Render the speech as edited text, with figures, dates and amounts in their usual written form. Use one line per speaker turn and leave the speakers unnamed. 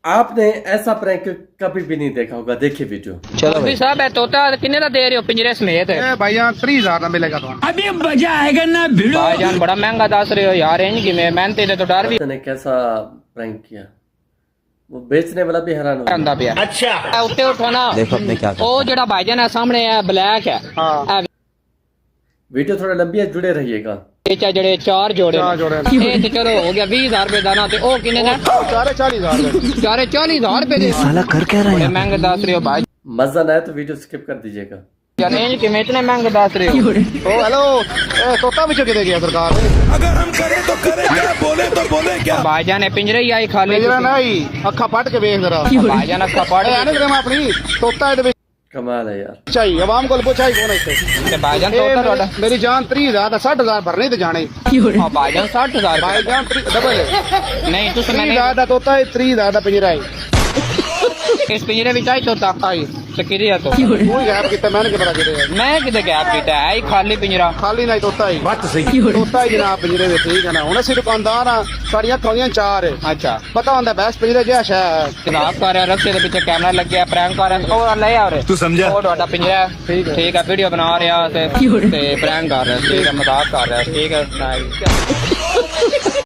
आपने ऐसा प्रैंक कभी भी नहीं देखा होगा, देखिए वीडियो।
चलो भाई साहब है तोता किन्ने दा दे रहे हो पिंजरे समेत?
भाईजान 30,000 का मिलेगा तो
अभी मजा आएगा ना भिड़ो।
भाईजान बड़ा महंगा दस रहे हो यार, इंज की मैं तेरे तो डर भी
ने कैसा प्रैंक किया, वो बेचने वाला भी हैरान हो
आंदा पिया। अच्छा उत्ते उठो ना,
देखो अपने क्या
ओ जेड़ा भाईजान है सामने है ब्लैक है।
हाँ
वीडियो थोड़ा लंबी है, जुड़े रहिएगा।
बेचा जड़े चार जोड़े ए ते चलो हो गया 20,000 रुपए दाना ते ओ किन्ने दा?
40,000
चारे 40,000 रुपए दे।
साला कर क्या रहा
बड़े
है?
महंगे दस रहे हो भाई
मजा ना आए तो वीडियो स्किप कर दीजिएगा।
यार इंज के में इतने महंगे दस रहे हो।
ओ हेलो तोता भी चुके गया सरकार
अगर हम करें तो करें क्या, बोले तो बोले क्या।
भाईजान ने पिंजरे ही आई खाली
मेरा नहीं अखा पट के वेख जरा
भाईजान अखा पाड़
आने मैं अपनी तोता है
कमाल है यार।
चाहिए आवाम को पूछा ही कौन है इससे
ते भाईजान तोता तोड़ा
मेरी जान 30,000 60,000 भरने तो जाने
हां भाईजान 60,000
भाईजान डबल
नहीं तुस मैंने
30,000 तोता है 30,000 का पिंजरा है
इस पिंजरे विच आई तोता
आई
ते किरी है तो
कोई गैप कितना मैंने के बड़ा दे
मैं किते गैप कीता है आई खाली पिंजरा
खाली नहीं तोता ही बात सही तोता ही जनाब पिंजरे में ठीक है ना हुन असि दुकानदार हां साड़ियां खोलियां चार है
अच्छा
पता होंदा बेस्ट पिंजरे जे शे
जनाब कर रखे दे पीछे कैमरा लग गया प्रैंक कर रहे और ले आ रहे
तू समझा?
ओ ਤੁਹਾਡਾ पिंजरा ठीक है वीडियो बना रहा ते प्रैंक कर रहा है ठीक है मजाक कर रहा है ठीक है